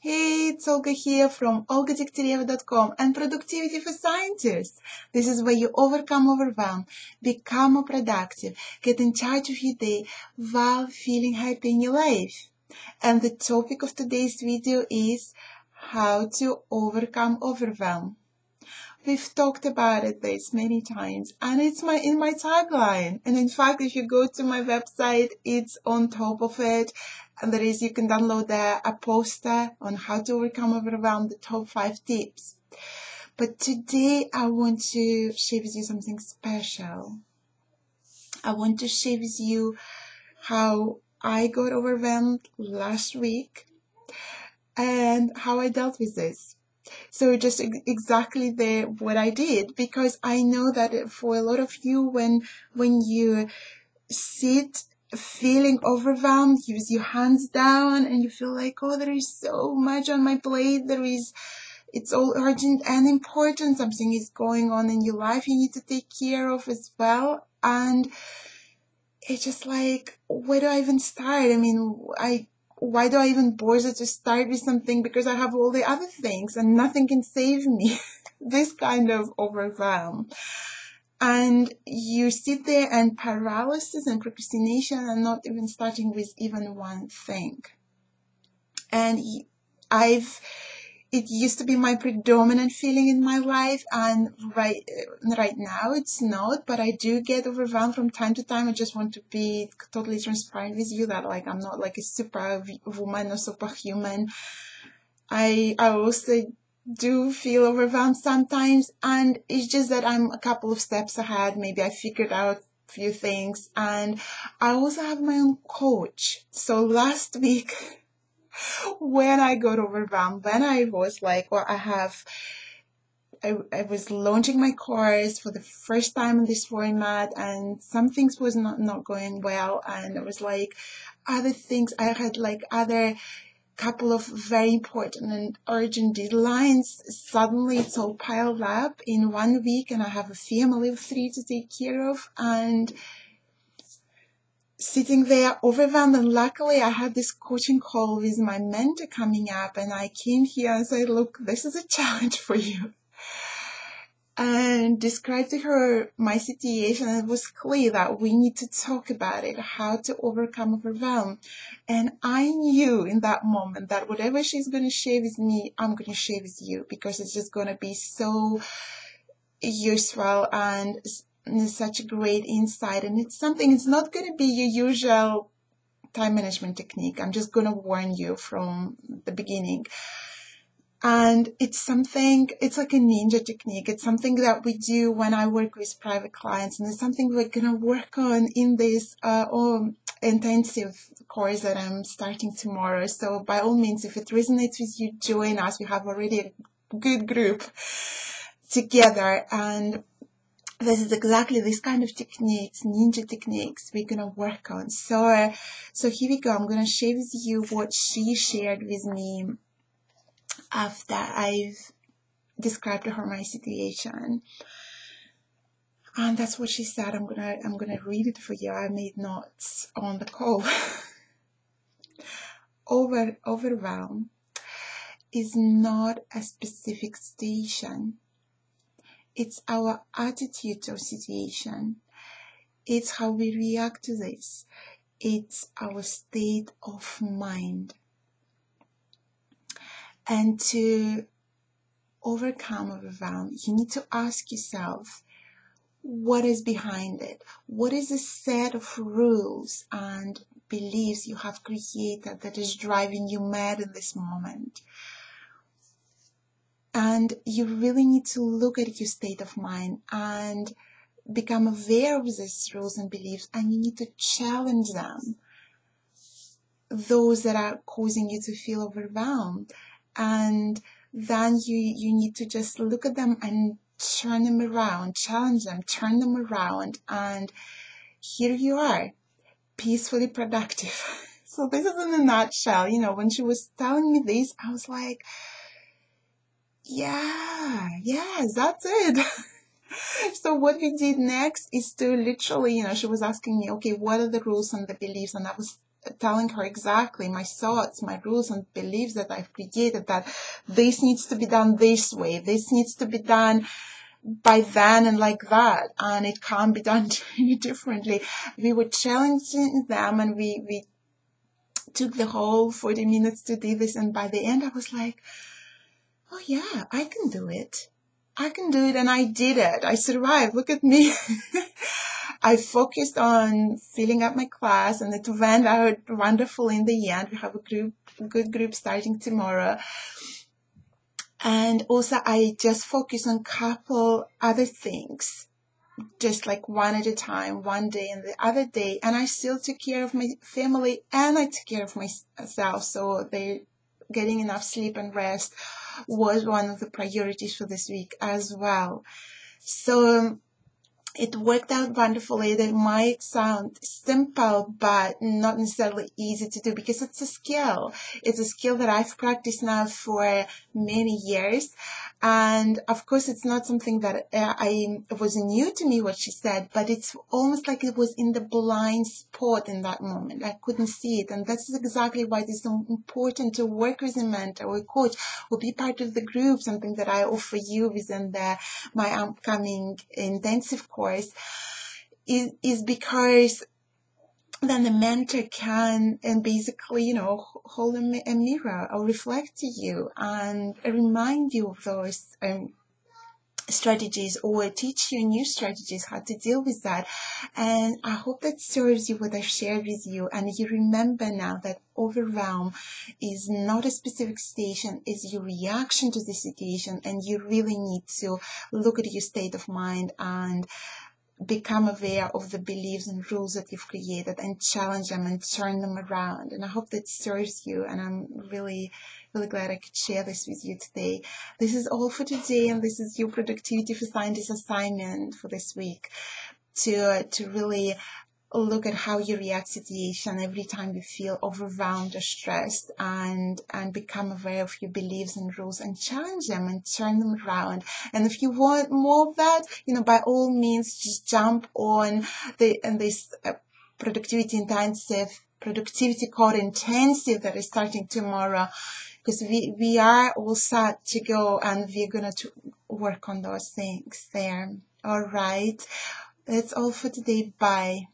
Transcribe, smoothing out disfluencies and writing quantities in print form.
Hey, it's Olga here from Degtyareva.com and Productivity for Scientists. This is where you overcome overwhelm, become more productive, get in charge of your day while feeling happy in your life. And the topic of today's video is how to overcome overwhelm. We've talked about this many times, and it's in my tagline. And in fact, if you go to my website, it's on top of it. And you can download a poster on how to overcome overwhelm, the top 5 tips. But today I want to share with you something special. I want to share with you how I got overwhelmed last week and how I dealt with this. So just exactly what I did, because I know that for a lot of you, when you sit feeling overwhelmed, you use your hands down and you feel like, oh, there is so much on my plate, it's all urgent and important, something is going on in your life you need to take care of as well. And it's just like, where do I even start? I mean, why do I even bother to start with something? Because I have all the other things and nothing can save me. This kind of overwhelm. And you sit there and paralysis and procrastination and not even starting with even one thing. And it used to be my predominant feeling in my life, and right now it's not, but I do get overwhelmed from time to time. I just want to be totally transparent with you that I'm not like a superwoman or superhuman. I also do feel overwhelmed sometimes, and it's just that I'm a couple of steps ahead. Maybe I figured out a few things, and I also have my own coach. So last week, when I got overwhelmed, when I was like, I was launching my course for the first time in this format, and some things was not going well, and it was like other things. I had like other couple of very important and urgent deadlines. Suddenly it's all piled up in 1 week, and I have a family of 3 to take care of, and sitting there overwhelmed. And luckily I had this coaching call with my mentor coming up, and I came here and said, look, this is a challenge for you, and described to her my situation. And it was clear that we need to talk about it, how to overcome overwhelm. And I knew in that moment that whatever she's going to share with me, I'm going to share with you, because it's just going to be so useful and such a great insight. And it's not going to be your usual time management technique. I'm just going to warn you from the beginning. And it's like a ninja technique. It's something that we do when I work with private clients, and it's something we're going to work on in this intensive course that I'm starting tomorrow. So by all means, if it resonates with you, join us. We have already a good group together, and this is exactly this kind of techniques, ninja techniques, we're going to work on. So here we go. I'm going to share with you what she shared with me after I've described to her my situation. And that's what she said. I'm gonna read it for you. I made notes on the call. Overwhelm is not a specific situation. It's our attitude to a situation. It's how we react to this. It's our state of mind. And to overcome overwhelm, you need to ask yourself, what is behind it? What is a set of rules and beliefs you have created that is driving you mad in this moment? And you really need to look at your state of mind and become aware of these rules and beliefs, and you need to challenge them, those that are causing you to feel overwhelmed. And then you need to just look at them and turn them around, challenge them, turn them around, and here you are, peacefully productive. So this is in a nutshell. When she was telling me this, I was like, yes, that's it. So what we did next is to literally, she was asking me, okay, what are the rules and the beliefs? And I was telling her exactly my thoughts, my rules and beliefs that I've created, that this needs to be done this way, this needs to be done by then and like that, and it can't be done any differently. We were challenging them, and we took the whole 40 minutes to do this, and by the end I was like, oh yeah, I can do it. I can do it, and I did it. I survived. Look at me. I focused on filling up my class, and it went out wonderful in the end. We have a good group starting tomorrow. And also I just focused on a couple other things, just like one at a time, one day and the other day. And I still took care of my family, and I took care of myself. So they getting enough sleep and rest was one of the priorities for this week as well. So it worked out wonderfully. That might sound simple, but not necessarily easy to do, because it's a skill. It's a skill that I've practiced now for many years. And of course, it's not something that it was new to me, what she said, but it's almost like it was in the blind spot in that moment. I couldn't see it. And that's exactly why it's so important to work with a mentor or a coach or be part of the group, something that I offer you within my upcoming intensive course, is because then the mentor can and basically, hold a mirror or reflect to you and remind you of those strategies, or teach you new strategies how to deal with that. And I hope that serves you what I've shared with you, and you remember now that overwhelm is not a specific situation, it's your reaction to the situation, and you really need to look at your state of mind and become aware of the beliefs and rules that you've created and challenge them and turn them around. And I hope that serves you, and I'm really glad I could share this with you today. This is all for today, and this is your Productivity for Scientists assignment for this week, to really look at how you react to situation every time you feel overwhelmed or stressed, and become aware of your beliefs and rules and challenge them and turn them around. And if you want more of that, by all means, just jump on this productivity core intensive that is starting tomorrow, because we are all set to go, and we're going to work on those things there. All right. That's all for today. Bye.